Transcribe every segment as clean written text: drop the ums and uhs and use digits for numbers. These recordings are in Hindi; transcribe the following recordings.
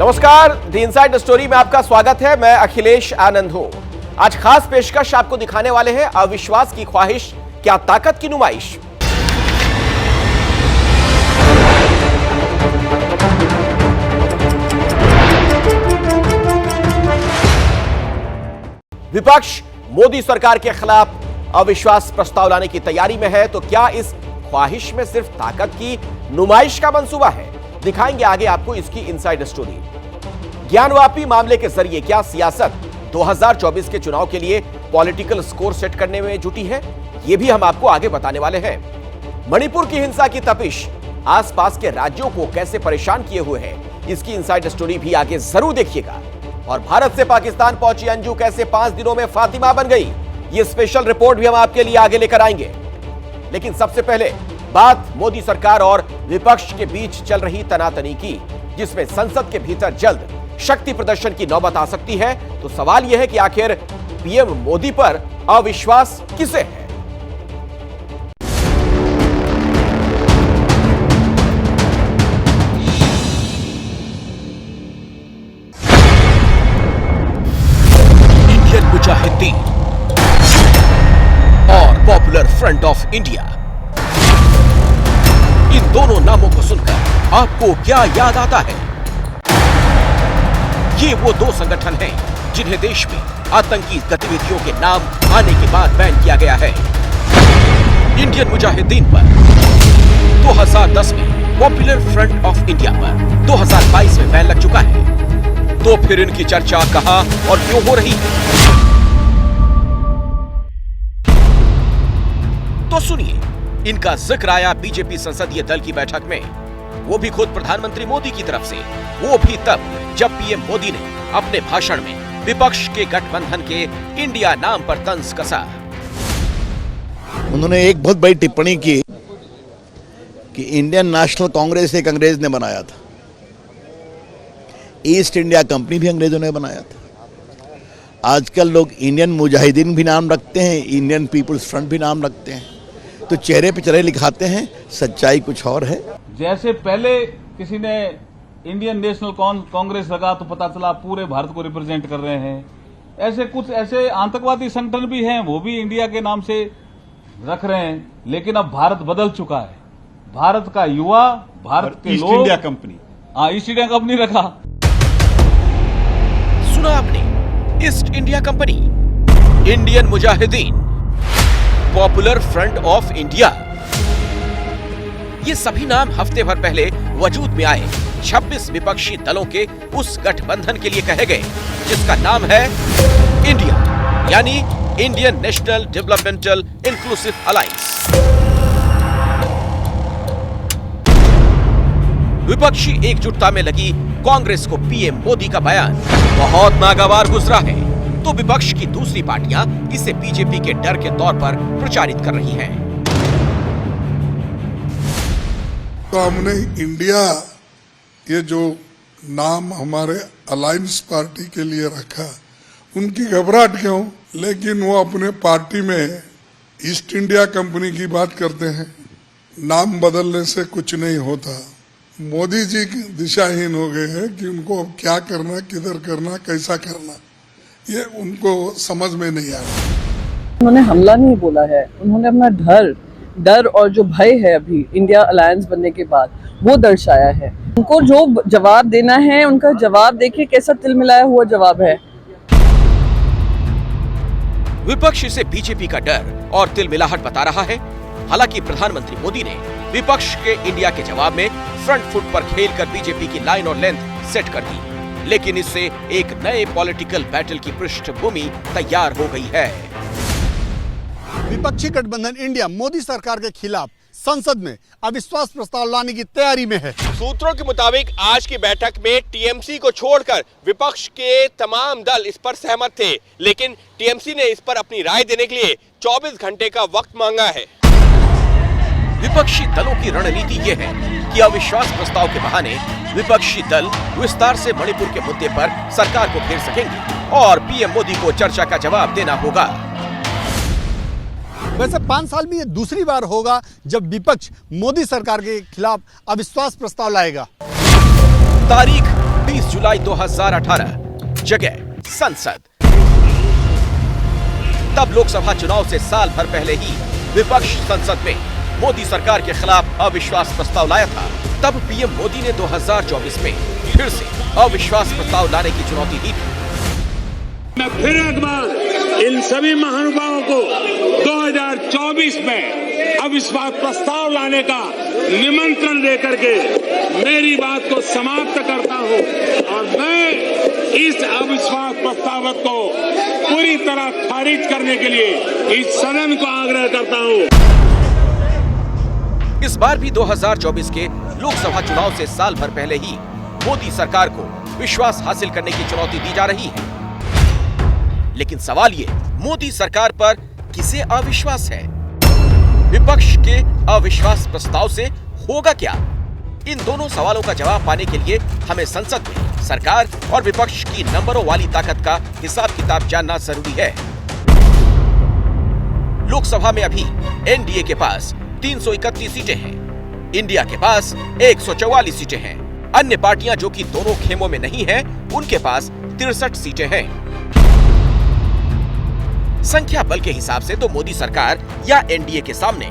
नमस्कार, द इनसाइड स्टोरी में आपका स्वागत है। मैं अखिलेश आनंद हूं। आज खास पेशकश आपको दिखाने वाले हैं अविश्वास की ख्वाहिश, क्या ताकत की नुमाइश। विपक्ष मोदी सरकार के खिलाफ अविश्वास प्रस्ताव लाने की तैयारी में है, तो क्या इस ख्वाहिश में सिर्फ ताकत की नुमाइश का मंसूबा है? दिखाएंगे आगे आपको इसकी इनसाइड स्टोरी। ज्ञानवापी मामले के जरिए क्या सियासत 2024 के चुनाव के लिए पॉलिटिकल स्कोर सेट करने में जुटी है, यह भी हम आपको आगे बताने वाले हैं। मणिपुर की हिंसा की तपिश आसपास के राज्यों को कैसे परेशान किए हुए है, इसकी इनसाइड स्टोरी भी आगे जरूर देखिएगा। और भारत से पाकिस्तान पहुंची अंजू कैसे 5 दिनों में फातिमा बन गई, यह स्पेशल रिपोर्ट भी हम आपके लिए आगे लेकर आएंगे। लेकिन सबसे पहले बात मोदी सरकार और विपक्ष के बीच चल रही तनातनी की, जिसमें संसद के भीतर जल्द शक्ति प्रदर्शन की नौबत आ सकती है। तो सवाल यह है कि आखिर पीएम मोदी पर अविश्वास किसे है? इंडियन मुजाहिदीन और पॉपुलर फ्रंट ऑफ इंडिया, इन दोनों नामों को सुनकर आपको क्या याद आता है? ये वो दो संगठन हैं जिन्हें देश में आतंकी गतिविधियों के नाम आने के बाद बैन किया गया है। इंडियन मुजाहिदीन पर 2010 में, पॉपुलर फ्रंट ऑफ इंडिया पर 2022 में बैन लग चुका है। तो फिर इनकी चर्चा कहां और क्यों हो रही है? तो सुनिए, इनका जिक्र आया बीजेपी संसदीय दल की बैठक में, वो भी खुद प्रधानमंत्री मोदी की तरफ से, वो भी तब जब पीएम मोदी ने अपने भाषण में विपक्ष के गठबंधन के इंडिया नाम पर तंज कसा। उन्होंने एक बहुत बड़ी टिप्पणी की कि इंडियन नेशनल कांग्रेस एक अंग्रेज ने बनाया था, ईस्ट इंडिया कंपनी भी अंग्रेजों ने बनाया था। आजकल लोग इंडियन मुजाहिदीन भी नाम रखते हैं, इंडियन पीपुल्स फ्रंट भी नाम रखते हैं, तो चेहरे पे चेहरे लिखाते हैं, सच्चाई कुछ और है। जैसे पहले किसी ने इंडियन नेशनल कांग्रेस लगा तो पता चला पूरे भारत को रिप्रेजेंट कर रहे हैं, ऐसे कुछ ऐसे आतंकवादी संगठन भी हैं, वो भी इंडिया के नाम से रख रहे हैं। लेकिन अब भारत बदल चुका है, भारत का युवा, भारत के लोग, east India company, east India company रखा। सुना आपने, east India company, Indian Mujahideen, popular front of India, ये सभी नाम हफ्ते भर पहले वजूद में आए 26 विपक्षी दलों के उस गठबंधन के लिए कहे गए जिसका नाम है इंडिया, यानी Indian national developmental inclusive alliance. विपक्षी एकजुटता में लगी कांग्रेस को पीएम मोदी का बयान बहुत नागवार गुजरा है, तो विपक्ष की दूसरी पार्टियां इसे बीजेपी के डर के तौर पर प्रचारित कर रही हैं। तो हमने इंडिया, ये जो नाम हमारे अलायंस पार्टी के लिए रखा, उनकी घबराहट क्यों? लेकिन वो अपने पार्टी में ईस्ट इंडिया कंपनी की बात करते हैं। नाम बदलने से कुछ नहीं होता। मोदी जी दिशाहीन हो गए हैं कि उनको अब क्या करना, किधर करना, कैसा करना, ये उनको समझ में नहीं आ रहा। उन्होंने हमला नहीं बोला है, उन्होंने अपना डर और जो भय है अभी इंडिया अलायंस बनने के बाद, वो दर्शाया है। उनको जो जवाब देना है, उनका जवाब देखिए कैसा तिलमिलाया हुआ जवाब है। विपक्ष इसे बीजेपी का डर और तिलमिलाहट बता रहा है। हालांकि प्रधानमंत्री मोदी ने विपक्ष के इंडिया के जवाब में फ्रंट फुट पर खेलकर बीजेपी की लाइन और लेंथ सेट कर दी, लेकिन इससे एक नए पॉलिटिकल बैटल की पृष्ठभूमि तैयार हो गई है। विपक्षी गठबंधन इंडिया मोदी सरकार के खिलाफ संसद में अविश्वास प्रस्ताव लाने की तैयारी में है। सूत्रों के मुताबिक आज की बैठक में टीएमसी को छोड़कर विपक्ष के तमाम दल इस पर सहमत थे, लेकिन टीएमसी ने इस पर अपनी राय देने के लिए 24 घंटे का वक्त मांगा है। विपक्षी दलों की रणनीति ये है कि अविश्वास प्रस्ताव के बहाने विपक्षी दल विस्तार से मणिपुर के मुद्दे पर सरकार को घेर सकेंगे और पीएम मोदी को चर्चा का जवाब देना होगा। वैसे 5 साल में ये दूसरी बार होगा जब विपक्ष मोदी सरकार के खिलाफ अविश्वास प्रस्ताव लाएगा। तारीख 20 जुलाई 2018, जगह संसद। तब लोकसभा चुनाव से साल भर पहले ही विपक्ष संसद में मोदी सरकार के खिलाफ अविश्वास प्रस्ताव लाया था। तब पीएम मोदी ने 2024 में फिर से अविश्वास प्रस्ताव लाने की चुनौती दी थी। मैं फिर एक बार इन सभी महानुभावों को 2024 में अविश्वास प्रस्ताव लाने का निमंत्रण देकर के मेरी बात को समाप्त करता हूं और मैं इस अविश्वास प्रस्ताव को पूरी तरह खारिज करने के लिए इस सदन को आग्रह करता हूं। इस बार भी 2024 के लोकसभा चुनाव से साल भर पहले ही मोदी सरकार को विश्वास हासिल करने की चुनौती दी जा रही है। लेकिन सवाल ये, मोदी सरकार पर किसे अविश्वास है? विपक्ष के अविश्वास प्रस्ताव से होगा क्या? इन दोनों सवालों का जवाब पाने के लिए हमें संसद में सरकार और विपक्ष की नंबरों वाली ताकत का हिसाब किताब जानना जरूरी है। लोकसभा में अभी एनडीए के पास 331 सीटें हैं, इंडिया के पास 144 सीटें हैं। अन्य पार्टियां जो कि दोनों खेमों में नहीं हैं, उनके पास 63 सीटें हैं। संख्या बल के हिसाब से तो मोदी सरकार या एनडीए के सामने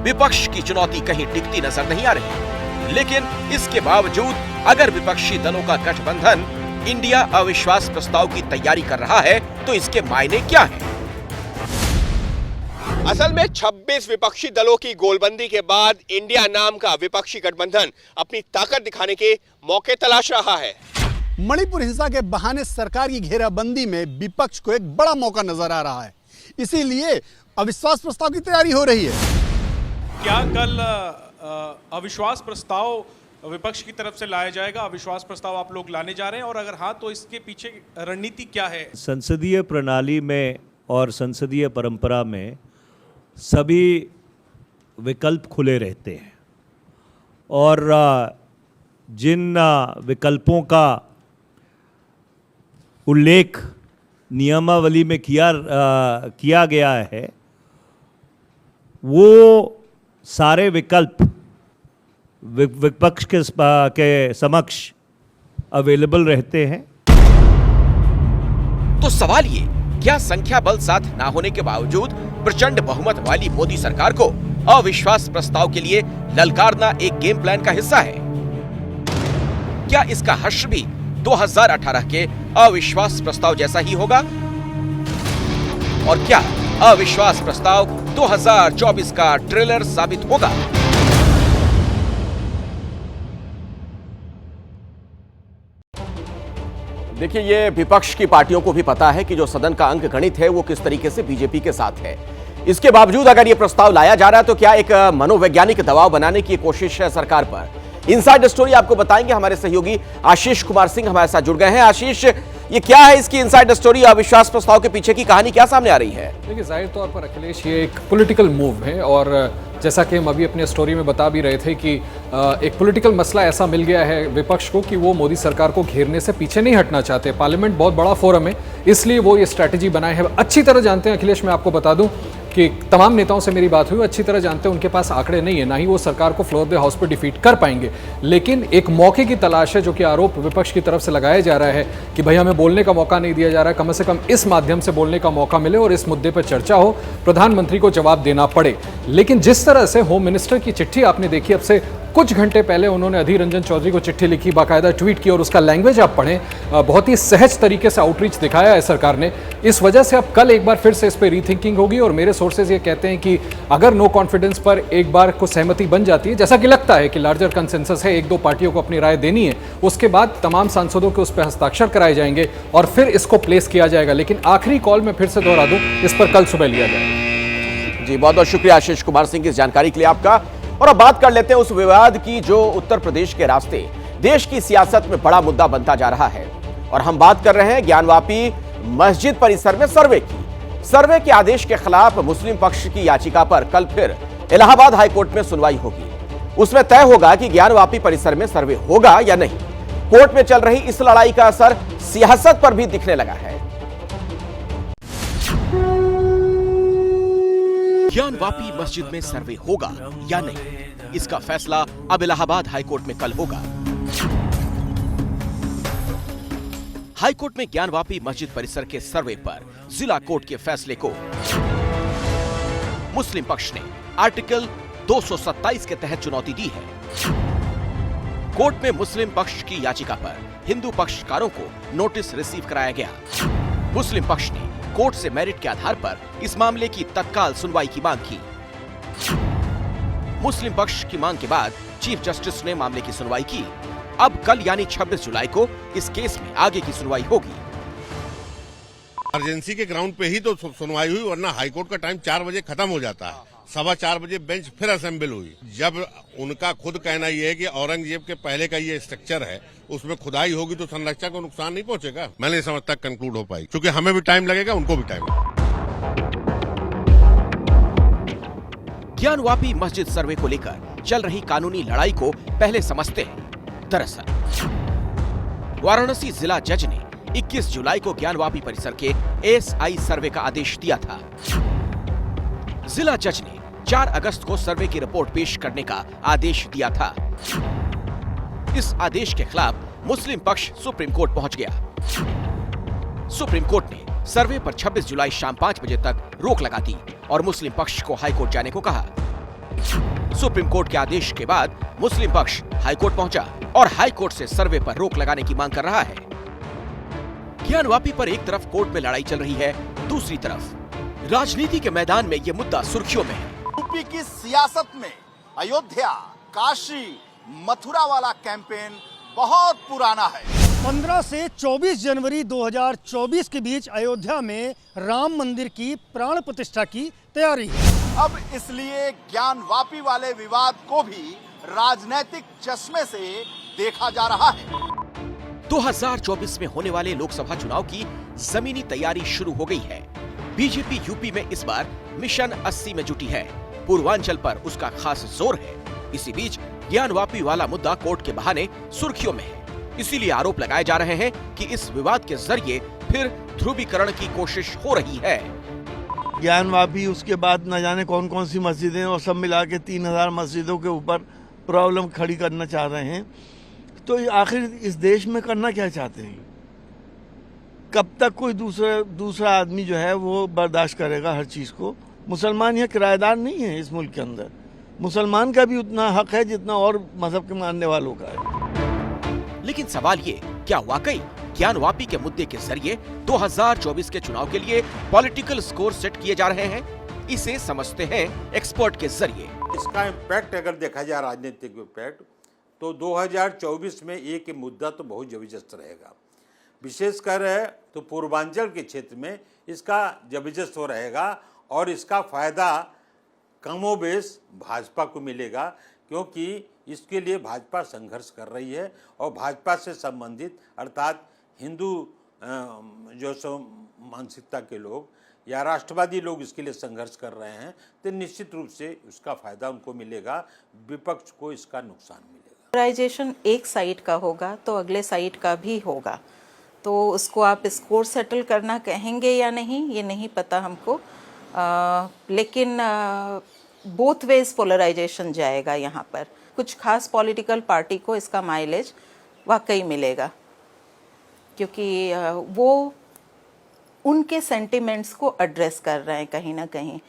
विपक्ष की चुनौती कहीं टिकती नजर नहीं आ रही। लेकिन इसके बावजूद अगर विपक्षी दलों का गठबंधन इंडिया अविश्वास प्रस्ताव की तैयारी कर रहा है तो इसके मायने क्या हैं? असल में 26 विपक्षी दलों की गोलबंदी के बाद इंडिया नाम का विपक्षी गठबंधन अपनी ताकत दिखाने के मौके तलाश रहा है। मणिपुर हिंसा के बहाने सरकार की घेराबंदी में विपक्ष को एक बड़ा मौका नजर आ रहा है, इसीलिए अविश्वास प्रस्ताव की तैयारी हो रही है। क्या कल अविश्वास प्रस्ताव विपक्ष की तरफ से लाया जाएगा? अविश्वास प्रस्ताव आप लोग लाने जा रहे हैं और अगर हाँ तो इसके पीछे रणनीति क्या है? संसदीय प्रणाली में और संसदीय परंपरा में सभी विकल्प खुले रहते हैं और जिन विकल्पों का उल्लेख नियमावली में किया गया है वो सारे विकल्प विपक्ष के समक्ष अवेलेबल रहते हैं। तो सवाल ये, क्या संख्या बल साथ ना होने के बावजूद प्रचंड बहुमत वाली मोदी सरकार को अविश्वास प्रस्ताव के लिए ललकारना एक गेम प्लान का हिस्सा है? क्या इसका हश्र भी 2018 के अविश्वास प्रस्ताव जैसा ही होगा? और क्या अविश्वास प्रस्ताव 2024 का ट्रेलर साबित होगा? देखिए, ये विपक्ष की पार्टियों को भी पता है कि जो सदन का अंक गणित है वो किस तरीके से बीजेपी के साथ है। इसके बावजूद अगर ये प्रस्ताव लाया जा रहा है तो क्या एक मनोवैज्ञानिक दबाव बनाने की कोशिश है सरकार पर? इनसाइड स्टोरी आपको बताएंगे हमारे सहयोगी आशीष कुमार सिंह हमारे साथ जुड़ गए हैं। आशीष, ये क्या है इसकी इनसाइड स्टोरी? अविश्वास प्रस्ताव के पीछे की कहानी क्या सामने आ रही है? देखिए, जाहिर तौर पर अखिलेश ये एक पॉलिटिकल मूव है और जैसा कि हम अभी अपने स्टोरी में बता भी रहे थे कि एक पॉलिटिकल मसला ऐसा मिल गया है विपक्ष को कि वो मोदी सरकार को घेरने से पीछे नहीं हटना चाहते। पार्लियामेंट बहुत बड़ा फोरम है, इसलिए वो ये स्ट्रैटेजी बनाए हैं। अच्छी तरह जानते हैं अखिलेश, मैं आपको बता दूं कि तमाम नेताओं से मेरी बात हुई, अच्छी तरह जानते हैं उनके पास आंकड़े नहीं है, ना ही वो सरकार को फ्लोर ऑफ द हाउस पर डिफीट कर पाएंगे। लेकिन एक मौके की तलाश है, जो कि आरोप विपक्ष की तरफ से लगाया जा रहा है कि भाई हमें बोलने का मौका नहीं दिया जा रहा, कम से कम इस माध्यम से बोलने का मौका मिले और इस मुद्दे पर चर्चा हो, प्रधानमंत्री को जवाब देना पड़े। लेकिन जिस तरह से होम मिनिस्टर की चिट्ठी आपने देखी, अब से कुछ घंटे पहले उन्होंने अधीर रंजन चौधरी को चिट्ठी लिखी, बाकायदा ट्वीट की और उसका लैंग्वेज आप पढ़ें, बहुत ही सहज तरीके से आउटरीच दिखाया है सरकार ने। इस वजह से अब कल एक बार फिर से इस पर रीथिंकिंग होगी और मेरे सोर्सेज ये कहते हैं कि अगर नो कॉन्फिडेंस पर एक बार को सहमति बन जाती है, जैसा कि लगता है कि लार्जर कंसेंसस है, एक दो पार्टियों को अपनी राय देनी है, उसके बाद तमाम सांसदों के उस पर हस्ताक्षर कराए जाएंगे और फिर इसको प्लेस किया जाएगा। लेकिन आखिरी कॉल में फिर से दोहरा दूं, इस पर कल सुबह लिया जाएगा। जी, बहुत बहुत शुक्रिया आशीष कुमार सिंह की इस जानकारी के लिए आपका। और अब बात कर लेते हैं उस विवाद की जो उत्तर प्रदेश के रास्ते देश की सियासत में बड़ा मुद्दा बनता जा रहा है। और हम बात कर रहे हैं ज्ञानवापी मस्जिद परिसर में सर्वे की। सर्वे के आदेश के खिलाफ मुस्लिम पक्ष की याचिका पर कल फिर इलाहाबाद हाईकोर्ट में सुनवाई होगी। उसमें तय होगा कि ज्ञानवापी परिसर में सर्वे होगा या नहीं। कोर्ट में चल रही इस लड़ाई का असर सियासत पर भी दिखने लगा है। ज्ञानवापी मस्जिद में सर्वे होगा या नहीं, इसका फैसला अब इलाहाबाद हाईकोर्ट में कल होगा। हाईकोर्ट में ज्ञानवापी मस्जिद परिसर के सर्वे पर जिला कोर्ट के फैसले को मुस्लिम पक्ष ने आर्टिकल 227 के तहत चुनौती दी है। कोर्ट में मुस्लिम पक्ष की याचिका पर हिंदू पक्षकारों को नोटिस रिसीव कराया गया। मुस्लिम पक्ष ने कोर्ट से मेरिट के आधार पर इस मामले की तत्काल सुनवाई की मांग की। मुस्लिम पक्ष की मांग के बाद चीफ जस्टिस ने मामले की सुनवाई की। अब कल यानी 26 जुलाई को इस केस में आगे की सुनवाई होगी। इमरजेंसी के ग्राउंड पे ही तो सुनवाई हुई, वरना हाईकोर्ट का टाइम 4 बजे खत्म हो जाता है। 4:15 बजे बेंच फिर असेंबल हुई। जब उनका खुद कहना यह है कि औरंगजेब के पहले का ये स्ट्रक्चर है, उसमें खुदाई होगी तो संरक्षण को नुकसान नहीं पहुंचेगा। मैं नहीं समझता कंक्लूड हो पाई, क्योंकि हमें भी टाइम लगेगा, उनको भी टाइम लगेगा। ज्ञानवापी मस्जिद सर्वे को लेकर चल रही कानूनी लड़ाई को पहले समझते हैं। दरअसल वाराणसी जिला जज ने 21 जुलाई को ज्ञानवापी परिसर के एएसआई सर्वे का आदेश दिया था। जिला जज ने 4 अगस्त को सर्वे की रिपोर्ट पेश करने का आदेश दिया था। इस आदेश के खिलाफ मुस्लिम पक्ष सुप्रीम कोर्ट पहुंच गया। सुप्रीम कोर्ट ने सर्वे पर 26 जुलाई शाम 5 बजे तक रोक लगा दी और मुस्लिम पक्ष को हाईकोर्ट जाने को कहा। सुप्रीम कोर्ट के आदेश के बाद मुस्लिम पक्ष हाईकोर्ट पहुंचा और हाईकोर्ट से सर्वे पर रोक लगाने की मांग कर रहा है। ज्ञानवापी पर एक तरफ कोर्ट में लड़ाई चल रही है, दूसरी तरफ राजनीति के मैदान में ये मुद्दा सुर्खियों में है। यूपी की सियासत में अयोध्या, काशी, मथुरा वाला कैंपेन बहुत पुराना है। 15 से 24 जनवरी 2024 के बीच अयोध्या में राम मंदिर की प्राण प्रतिष्ठा की तैयारी है। अब इसलिए ज्ञानवापी वाले विवाद को भी राजनीतिक चश्मे से देखा जा रहा है। 2024 में होने वाले लोकसभा चुनाव की जमीनी तैयारी शुरू हो गई है। बीजेपी यूपी में इस बार मिशन 80 में जुटी है। पूर्वांचल पर उसका खास जोर है। इसी बीच ज्ञानवापी वाला मुद्दा कोर्ट के बहाने सुर्खियों में है। इसीलिए आरोप लगाए जा रहे हैं कि इस विवाद के जरिए फिर ध्रुवीकरण की कोशिश हो रही है। ज्ञानवापी, उसके बाद न जाने कौन कौन सी मस्जिदें, और सब मिला के 3000 मस्जिदों के ऊपर प्रॉब्लम खड़ी करना चाह रहे हैं। तो आखिर इस देश में करना क्या चाहते हैं? कब तक कोई दूसरा आदमी जो है वो बर्दाश्त करेगा हर चीज़ को? मुसलमान यह किराएदार नहीं है इस मुल्क के अंदर। मुसलमान का भी उतना हक है जितना और मजहब के मानने वालों का है। लेकिन सवाल ये, क्या वाकई ज्ञानवापी के मुद्दे के जरिए 2024 के चुनाव के लिए पॉलिटिकल स्कोर सेट किए जा रहे हैं? इसे समझते हैं एक्सपर्ट के जरिए। इसका इम्पैक्ट अगर देखा जाए, राजनीतिक इम्पैक्ट, तो 2024 में एक मुद्दा तो बहुत जबरदस्त रहेगा। विशेषकर तो पूर्वांचल के क्षेत्र में इसका जबरदस्त हो रहेगा और इसका फायदा कमोबेश भाजपा को मिलेगा, क्योंकि इसके लिए भाजपा संघर्ष कर रही है और भाजपा से संबंधित अर्थात हिंदू जो सो मानसिकता के लोग या राष्ट्रवादी लोग इसके लिए संघर्ष कर रहे हैं, तो निश्चित रूप से उसका फायदा उनको मिलेगा, विपक्ष को इसका नुकसान मिलेगा। पोलराइजेशन एक साइड का होगा तो अगले साइड का भी होगा, तो उसको आप स्कोर सेटल करना कहेंगे या नहीं ये नहीं पता हमको, लेकिन बोथ वेज पोलराइजेशन जाएगा। यहाँ पर कुछ खास पॉलिटिकल पार्टी को इसका माइलेज वाकई मिलेगा, क्योंकि वो उनके सेंटिमेंट्स को एड्रेस कर रहे हैं कहीं ना कहीं,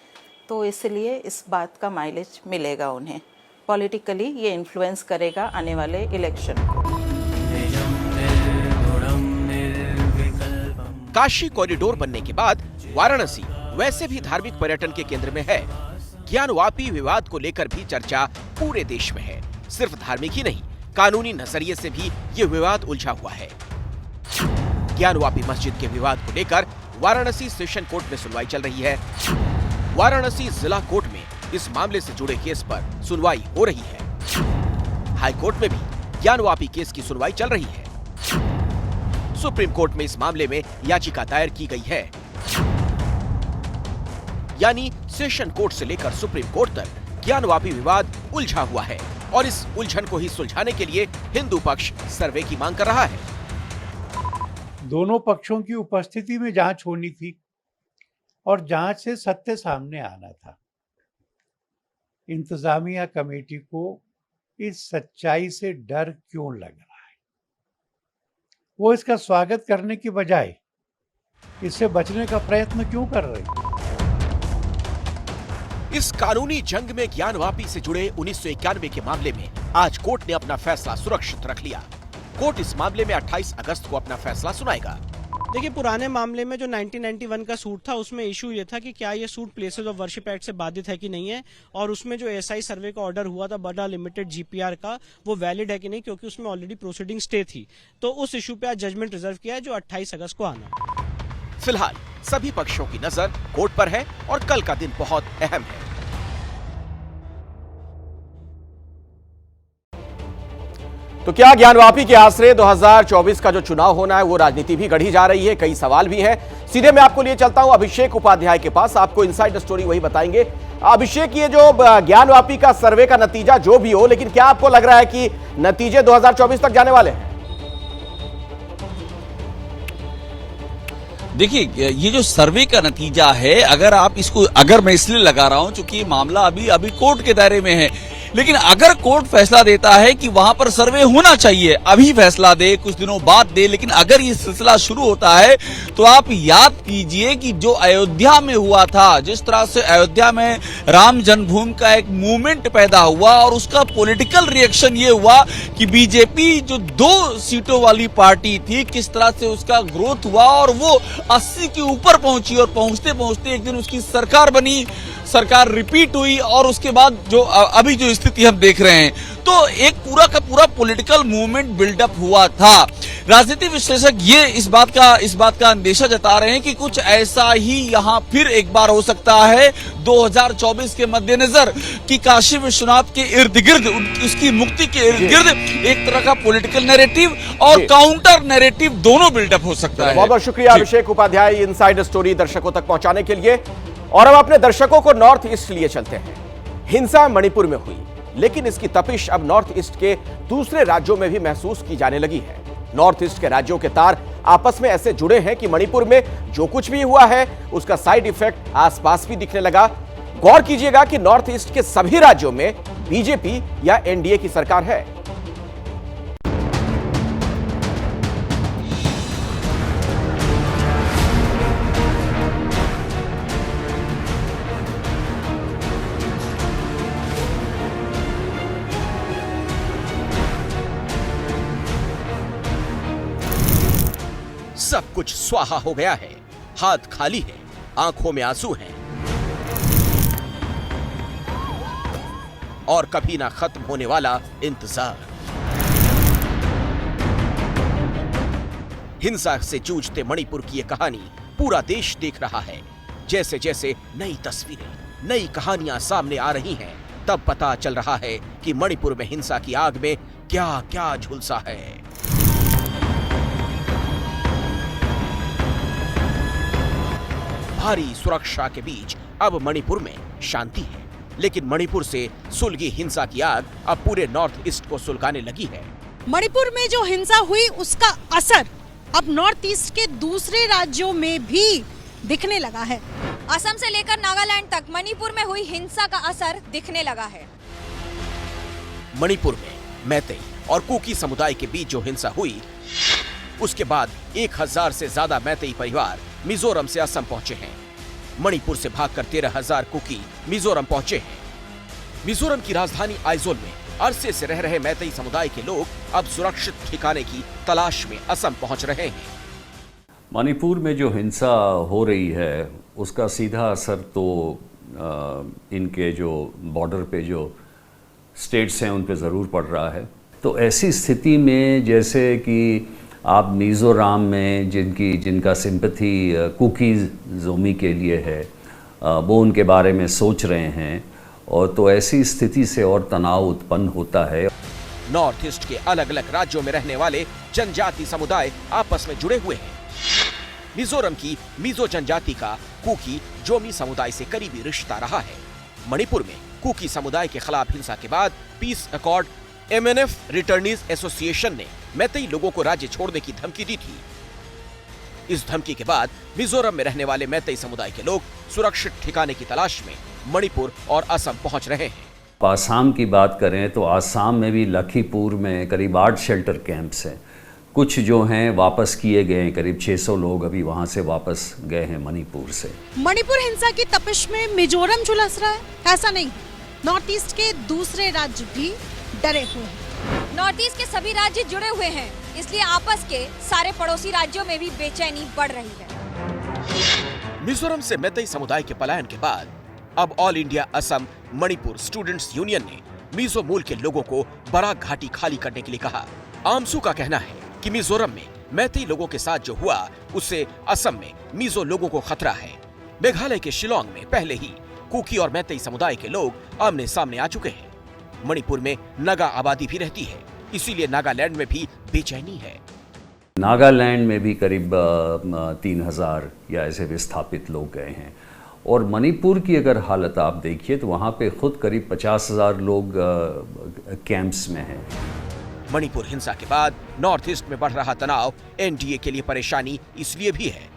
तो इसलिए इस बात का माइलेज मिलेगा उन्हें। पॉलिटिकली ये इन्फ्लुएंस करेगा आने वाले इलेक्शन को। काशी कॉरिडोर बनने के बाद वाराणसी वैसे भी धार्मिक पर्यटन के केंद्र में है। ज्ञानवापी विवाद को लेकर भी चर्चा पूरे देश में है। सिर्फ धार्मिक ही नहीं, कानूनी नजरिए से भी ये विवाद उलझा हुआ है। ज्ञानवापी मस्जिद के विवाद को लेकर वाराणसी सेशन कोर्ट में सुनवाई चल रही है। वाराणसी जिला कोर्ट में इस मामले से जुड़े केस पर सुनवाई हो रही है। हाई कोर्ट में भी ज्ञानवापी केस की सुनवाई चल रही है। सुप्रीम कोर्ट में इस मामले में याचिका दायर की गई है। यानी सेशन कोर्ट से लेकर सुप्रीम कोर्ट तक ज्ञानवापी विवाद उलझा हुआ है और इस उलझन को ही सुलझाने के लिए हिंदू पक्ष सर्वे की मांग कर रहा है। दोनों पक्षों की उपस्थिति में जांच होनी थी और जांच से सत्य सामने आना था। इंतजामिया कमेटी को इस सच्चाई से डर क्यों लग रहा है? वो इसका स्वागत करने की बजाय इससे बचने का प्रयत्न क्यों कर रही है? इस कानूनी जंग में ज्ञानवापी से जुड़े 1991 के मामले में आज कोर्ट ने अपना फैसला सुरक्षित रख लिया। कोर्ट इस मामले में 28 अगस्त को अपना फैसला सुनाएगा। देखिए, पुराने मामले में जो 1991 का सूट था उसमें इशू ये था कि क्या ये suit places of worship act से बाधित है कि नहीं है, और उसमें जो एसआई सर्वे का ऑर्डर हुआ था बड़ा लिमिटेड जीपीआर का, वो वैलिड है कि नहीं, क्योंकि उसमें ऑलरेडी प्रोसीडिंग स्टे थी। तो उस इशू पे आज जजमेंट रिजर्व किया है जो 28 अगस्त को आना। फिलहाल सभी पक्षों की नजर कोर्ट पर है और कल का दिन बहुत अहम है। तो क्या ज्ञानवापी के आसरे 2024 का जो चुनाव होना है वो राजनीति भी गढ़ी जा रही है? कई सवाल भी हैं। सीधे मैं आपको लिए चलता हूं अभिषेक उपाध्याय के पास, आपको इनसाइड स्टोरी वही बताएंगे। अभिषेक, ये जो ज्ञानवापी का सर्वे का नतीजा जो भी हो, लेकिन क्या आपको लग रहा है कि नतीजे 2024 तक जाने वाले हैं? देखिए, ये जो सर्वे का नतीजा है, अगर मैं इसलिए लगा रहा हूं क्योंकि ये मामला अभी कोर्ट के दायरे में है, लेकिन अगर कोर्ट फैसला देता है कि वहां पर सर्वे होना चाहिए, अभी फैसला दे, कुछ दिनों बाद दे, लेकिन अगर ये सिलसिला शुरू होता है तो आप याद कीजिए कि जो अयोध्या में हुआ था, जिस तरह से अयोध्या में राम जन्मभूमि का एक मूवमेंट पैदा हुआ और उसका पॉलिटिकल रिएक्शन ये हुआ कि बीजेपी जो 2 सीटों वाली पार्टी थी, किस तरह से उसका ग्रोथ हुआ और वो 80 के ऊपर पहुंची और पहुंचते पहुंचते एक दिन उसकी सरकार बनी, सरकार रिपीट हुई और उसके बाद जो अभी जो स्थिति हम देख रहे हैं, तो एक पूरा का पूरा पॉलिटिकल मूवमेंट बिल्डअप हुआ था। राजनीतिक विश्लेषक ये इस बात का अंदेशा जता रहे हैं कि कुछ ऐसा ही यहाँ फिर एक बार हो सकता है 2024 के मद्देनजर कि काशी विश्वनाथ के इर्द गिर्द, उसकी मुक्ति के इर्द गिर्द एक तरह का पॉलिटिकल नैरेटिव और काउंटर नैरेटिव दोनों बिल्डअप हो सकता है। बहुत बहुत शुक्रिया अभिषेक उपाध्याय इनसाइड स्टोरी दर्शकों तक पहुंचाने के लिए। और अब अपने दर्शकों को नॉर्थ ईस्ट लिए चलते हैं। हिंसा मणिपुर में हुई, लेकिन इसकी तपिश अब नॉर्थ ईस्ट के दूसरे राज्यों में भी महसूस की जाने लगी है। नॉर्थ ईस्ट के राज्यों के तार आपस में ऐसे जुड़े हैं कि मणिपुर में जो कुछ भी हुआ है उसका साइड इफेक्ट आसपास भी दिखने लगा। गौर कीजिएगा कि नॉर्थ ईस्ट के सभी राज्यों में बीजेपी या एनडीए की सरकार है। सब कुछ स्वाहा हो गया है, हाथ खाली है, आंखों में आंसू हैं और कभी ना खत्म होने वाला इंतजार। हिंसा से जूझते मणिपुर की यह कहानी पूरा देश देख रहा है। जैसे जैसे नई तस्वीरें, नई कहानियां सामने आ रही हैं, तब पता चल रहा है कि मणिपुर में हिंसा की आग में क्या क्या झुलसा है। भारी सुरक्षा के बीच अब मणिपुर में शांति है, लेकिन मणिपुर से सुलगी हिंसा की आग अब पूरे नॉर्थ ईस्ट को सुलगाने लगी है। मणिपुर में जो हिंसा हुई उसका असर अब नॉर्थ ईस्ट के दूसरे राज्यों में भी दिखने लगा है। असम से लेकर नागालैंड तक मणिपुर में हुई हिंसा का असर दिखने लगा है। मणिपुर में मैतेई और कुकी समुदाय के बीच जो हिंसा हुई, उसके बाद 1000 से ज्यादा मैतेई परिवार मिजोरम से असम पहुंचे हैं। मणिपुर से भागकर 13,000 कुकी मिजोरम पहुंचे हैं। मिजोरम की राजधानी आइजोल में अरसे से रह रहे मैतेई समुदाय के लोग अब सुरक्षित ठिकाने की तलाश में असम पहुंच रहे हैं। मणिपुर में जो हिंसा हो रही है उसका सीधा असर तो इनके जो बॉर्डर पे जो स्टेट्स हैं उन पे ज़रूर पड़ रहा है। तो ऐसी स्थिति में जैसे कि आप मिज़ोरम में जिनका सिंपैथी कुकी ज़ोमी के लिए है, वो उनके बारे में सोच रहे हैं, और तो ऐसी स्थिति से और तनाव उत्पन्न होता है। नॉर्थ ईस्ट के अलग अलग राज्यों में रहने वाले जनजाति समुदाय आपस में जुड़े हुए हैं। मिजोरम की मिजो जनजाति का कुकी जोमी समुदाय से करीबी रिश्ता रहा है। मणिपुर में कुकी समुदाय के खिलाफ हिंसा के बाद peace accord MNF returnees association ने मैतेई लोगों को राज्य छोड़ने की धमकी दी थी। इस धमकी के बाद मिजोरम में रहने वाले मैतेई समुदाय के लोग सुरक्षित ठिकाने की तलाश में मणिपुर और असम पहुंच रहे हैं। आसाम की बात करें तो आसाम में भी लखीपुर में करीब 8 शेल्टर कैंप्स हैं। कुछ जो हैं वापस किए गए हैं, करीब 600 लोग अभी वहाँ से वापस गए हैं मणिपुर से। मणिपुर हिंसा की तपिश में मिजोरम झुलस रहा है, ऐसा नहीं, नॉर्थ ईस्ट के दूसरे राज्य भी डरे हुए हैं। नॉर्थ ईस्ट के सभी राज्य जुड़े हुए हैं, इसलिए आपस के सारे पड़ोसी राज्यों में भी बेचैनी बढ़ रही है। मिजोरम से मैतेई समुदाय के पलायन के बाद अब all India Assam Manipur students union ने मिजो मूल के लोगों को बराक घाटी खाली करने के लिए कहा। आमसू का कहना है कि मिजोरम में मैतेई लोगों के साथ जो हुआ उससे असम में मिजो लोगों को खतरा है। मेघालय के शिलोंग में पहले ही कुकी और मैतेई समुदाय के लोग आमने सामने आ चुके हैं। मणिपुर में नागा आबादी भी रहती है, इसीलिए नागालैंड में भी बेचैनी है। नागालैंड में भी करीब 3000 या ऐसे विस्थापित लोग गए हैं। और मणिपुर की अगर हालत आप देखिए तो वहाँ पे खुद करीब 50,000 लोग कैंप्स में हैं। मणिपुर हिंसा के बाद नॉर्थ ईस्ट में बढ़ रहा तनाव एनडीए के लिए परेशानी इसलिए भी है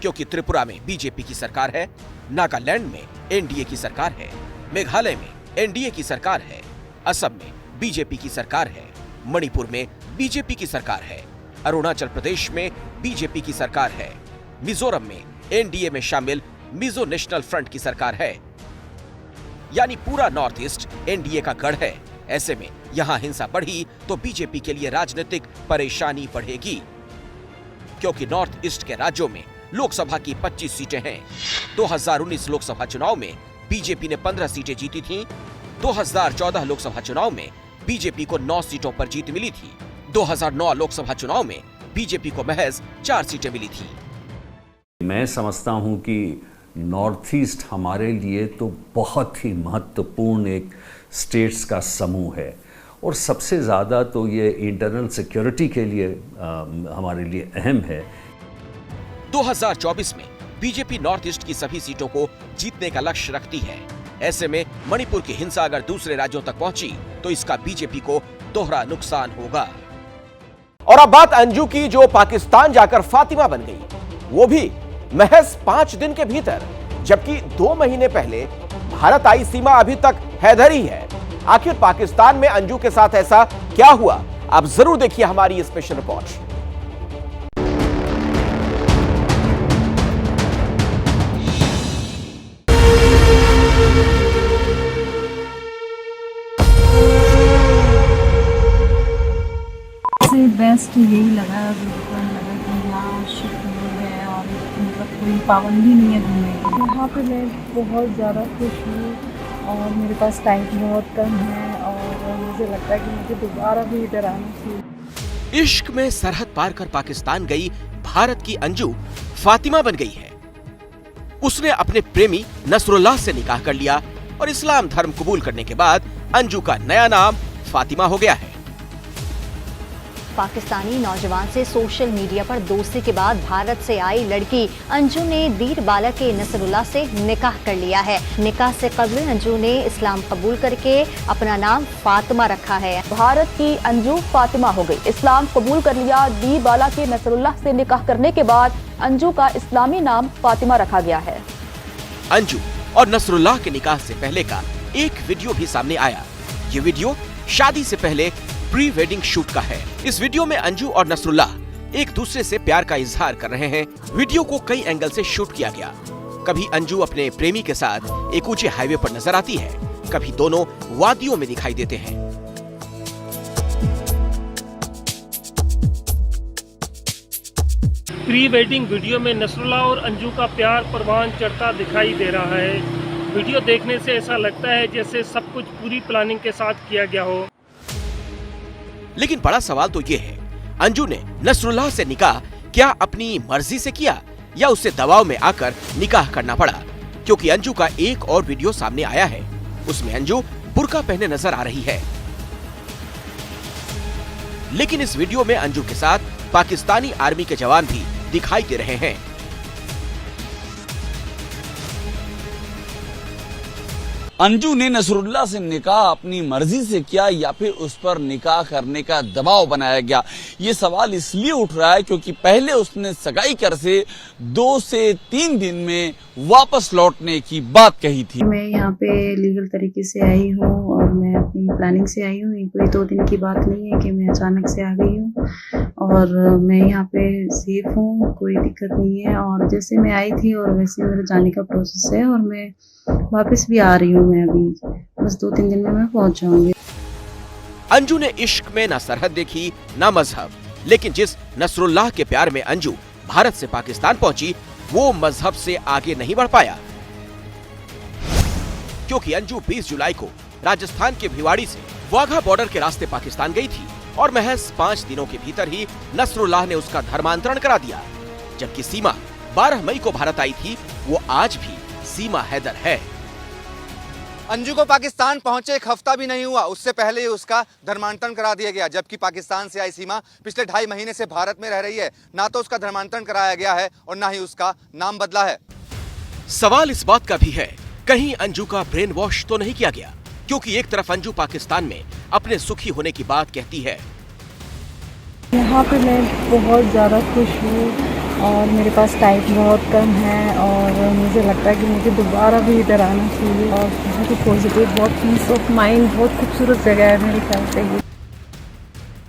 क्योंकि त्रिपुरा में बीजेपी की सरकार है, नागालैंड में एनडीए की सरकार है, मेघालय में एनडीए की सरकार है, असम में बीजेपी की सरकार है, मणिपुर में बीजेपी की सरकार है, अरुणाचल प्रदेश में बीजेपी की सरकार है, मिजोरम में एनडीए में शामिल मिजो नेशनल फ्रंट की सरकार है। यानी पूरा नॉर्थ ईस्ट एनडीए का गढ़ है। ऐसे में यहां हिंसा बढ़ी तो बीजेपी के लिए राजनीतिक परेशानी बढ़ेगी क्योंकि नॉर्थ ईस्ट के राज्यों में लोकसभा की 25 सीटें हैं। 2019 लोकसभा चुनाव में बीजेपी ने 15 सीटें जीती थीं। 2014 लोकसभा चुनाव में बीजेपी को 9 सीटों पर जीत मिली थी। 2009 लोकसभा चुनाव में बीजेपी को महज 4 सीटें मिली थी। मैं समझता हूं कि नॉर्थ ईस्ट हमारे लिए तो बहुत ही महत्वपूर्ण एक स्टेट्स का समूह है और सबसे ज़्यादा तो ये इंटरनल सिक्योरिटी के लिए हमारे लिए अहम है। 2024 में बीजेपी नॉर्थ ईस्ट की सभी सीटों को जीतने का लक्ष्य रखती है। ऐसे में मणिपुर की हिंसा अगर दूसरे राज्यों तक पहुंची तो इसका बीजेपी को दोहरा नुकसान होगा। और अब बात अंजू की जो पाकिस्तान जाकर फातिमा बन गई, वो भी महज 5 दिन के भीतर, जबकि 2 महीने पहले भारत आई सीमा अभी तक हैदर ही है। आखिर पाकिस्तान में अंजू के साथ ऐसा क्या हुआ, आप जरूर देखिए हमारी स्पेशल रिपोर्ट। बेस्ट यही लगा कि यहाँ शिफ्ट है और मतलब कोई पाबंदी नहीं है घूमने की। यहाँ पे मैं बहुत ज़्यादा खुश हूँ और मेरे पास टाइम बहुत कम है और मुझे लगता है कि मुझे दोबारा भी इधर आना चाहिए। इश्क में सरहद पार कर पाकिस्तान गई भारत की अंजू फातिमा बन गई है। उसने अपने प्रेमी नसरुल्लाह से निकाह कर लिया और इस्लाम धर्म कबूल करने के बाद अंजू का नया नाम फातिमा हो गया है। पाकिस्तानी नौजवान से सोशल मीडिया पर दोस्ती के बाद भारत से आई लड़की अंजू ने वीर बालक के नसरुल्लाह से निकाह कर लिया है। निकाह से कबल अंजू ने इस्लाम कबूल करके अपना नाम फातिमा रखा है। भारत की अंजू फातिमा हो गई, इस्लाम कबूल कर लिया। वीर बालक के नसरुल्लाह से निकाह करने के बाद अंजू का इस्लामी नाम फातिमा रखा गया है। अंजू और नसरुल्लाह के निकाह से पहले का एक वीडियो भी सामने आया। ये वीडियो शादी से पहले प्री वेडिंग शूट का है। इस वीडियो में अंजू और नसरुल्लाह एक दूसरे से प्यार का इजहार कर रहे हैं। वीडियो को कई एंगल से शूट किया गया। कभी अंजू अपने प्रेमी के साथ एक ऊंचे हाईवे पर नजर आती है, कभी दोनों वादियों में दिखाई देते हैं। प्री वेडिंग वीडियो में नसरुल्लाह और अंजू का प्यार परवान चढ़ता दिखाई दे रहा है। वीडियो देखने से ऐसा लगता है जैसे सब कुछ पूरी प्लानिंग के साथ किया गया हो। लेकिन बड़ा सवाल तो ये है, अंजू ने नसरुल्लाह से निकाह क्या अपनी मर्जी से किया या उससे दबाव में आकर निकाह करना पड़ा? क्योंकि अंजू का एक और वीडियो सामने आया है, उसमें अंजू बुर्का पहने नजर आ रही है। लेकिन इस वीडियो में अंजू के साथ पाकिस्तानी आर्मी के जवान भी दिखाई दे रहे हैं। अंजू ने नसरुल्लाह से निकाह अपनी मर्जी से किया या फिर उस पर निकाह करने का दबाव बनाया गया, ये सवाल इसलिए उठ रहा है क्योंकि पहले उसने सगाई कर से 2 से 3 दिन में वापस लौटने की बात कही थी। मैं यहाँ पे लीगल तरीके से आई हूँ और मैं अपनी प्लानिंग से आई हूँ। कोई 2 दिन की बात नहीं है कि मैं अचानक से आ गई हूँ और मैं यहाँ पे सेफ हूँ, कोई दिक्कत नहीं है। और जैसे मैं आई थी और वैसे मेरे जाने का प्रोसेस है और मैं वापस भी आ रही हूँ। मैं अभी बस 2-3 दिन में मैं पहुँच जाऊंगी। अंजू ने इश्क में ना सरहद देखी ना मजहब, लेकिन जिस नसरुल्लाह के प्यार में अंजू भारत से पाकिस्तान पहुंची वो मजहब से आगे नहीं बढ़ पाया, क्योंकि अंजू 20 जुलाई को राजस्थान के भिवाड़ी से वाघा बॉर्डर के रास्ते पाकिस्तान गई थी और महज 5 दिनों के भीतर ही नसरुल्लाह ने उसका धर्मांतरण करा दिया। जबकि सीमा 12 मई को भारत आई थी, वो आज भी सीमा हैदर है। अंजू को पाकिस्तान पहुंचे 1 हफ्ता भी नहीं हुआ, उससे पहले ही उसका धर्मांतरण करा दिया गया। जबकि पाकिस्तान से आई सीमा पिछले 2.5 महीने से भारत में रह रही है। ना तो उसका धर्मांतरण कराया गया है और ना ही उसका नाम बदला है। सवाल इस बात का भी है, कहीं अंजू का ब्रेन वॉश तो नहीं किया गया? क्योंकि एक तरफ अंजू पाकिस्तान में अपने सुखी होने की बात कहती है, यहाँ पे मैं बहुत ज़्यादा खुश हूँ और मेरे पास टाइम बहुत कम है और मुझे लगता है कि मुझे दोबारा भी इधर आना चाहिए। और बहुत ही पॉजिटिव, बहुत पीस ऑफ माइंड, बहुत खूबसूरत जगह है मेरे ख्याल से ये।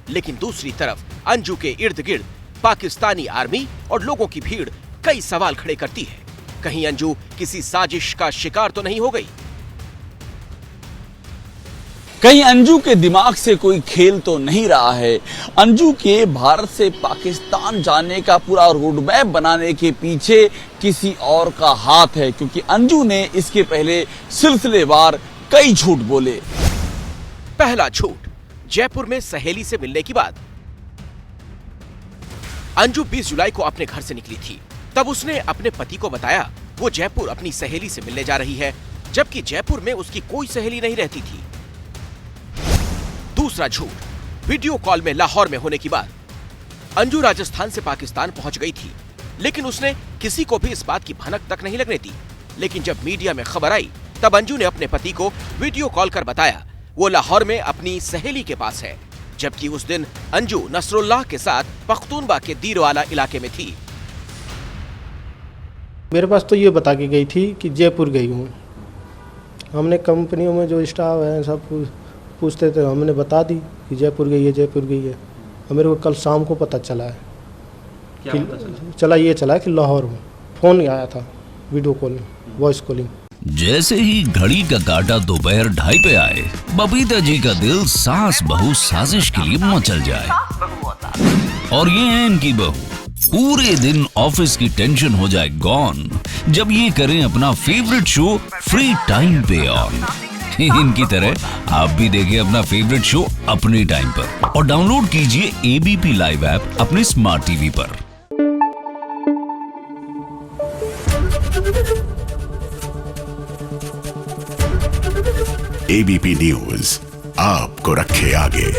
लेकिन दूसरी तरफ अंजू के इर्द गिर्द पाकिस्तानी आर्मी और लोगों की भीड़ कई सवाल खड़े करती है। कहीं अंजू किसी साजिश का शिकार तो नहीं हो गई? कहीं अंजू के दिमाग से कोई खेल तो नहीं रहा है? अंजू के भारत से पाकिस्तान जाने का पूरा रोड मैप बनाने के पीछे किसी और का हाथ है, क्योंकि अंजू ने इसके पहले सिलसिलेवार कई झूठ बोले। पहला झूठ, जयपुर में सहेली से मिलने की बात। अंजू 20 जुलाई को अपने घर से निकली थी, तब उसने अपने पति को बताया वो जयपुर अपनी सहेली से मिलने जा रही है, जबकि जयपुर में उसकी कोई सहेली नहीं रहती थी। दूसरा झूठ, वीडियो कॉल में लाहौर में होने की बात। अंजू राजस्थान से पाकिस्तान पहुंच गई थी, लेकिन उसने किसी को भी इस बात की भनक तक नहीं लगने दी। लेकिन जब मीडिया में खबर आई तब अंजू ने अपने पति को वीडियो कॉल कर बताया वो लाहौर में अपनी सहेली के पास है, जबकि उस दिन अंजू नसरुल्लाह के साथ पख्तूनबा के दीरवाला इलाके में थी। मेरे पास तो ये बता के गई थी कि जयपुर गई हूँ। हमने कंपनियों में जो स्टाफ है सब पूछते थे, हमने बता दी कि जयपुर गई है, जयपुर गई है। और मेरे को कल शाम को पता चला है। क्या कि पता चला कि लाहौर में फ़ोन आया था, वीडियो कॉलिंग, वॉइस कॉलिंग। जैसे ही घड़ी का काटा दोपहर 2:30 पे आए, बबीता जी का दिल सास बहू साजिश के लिए मचल जाए। और ये है इनकी बहू, पूरे दिन ऑफिस की टेंशन हो जाए गॉन जब ये करें अपना फेवरेट शो फ्री टाइम पे ऑन। इनकी तरह आप भी देखिए अपना फेवरेट शो अपने टाइम पर और डाउनलोड कीजिए एबीपी लाइव ऐप अपने स्मार्ट टीवी पर। एबीपी न्यूज आपको रखे आगे।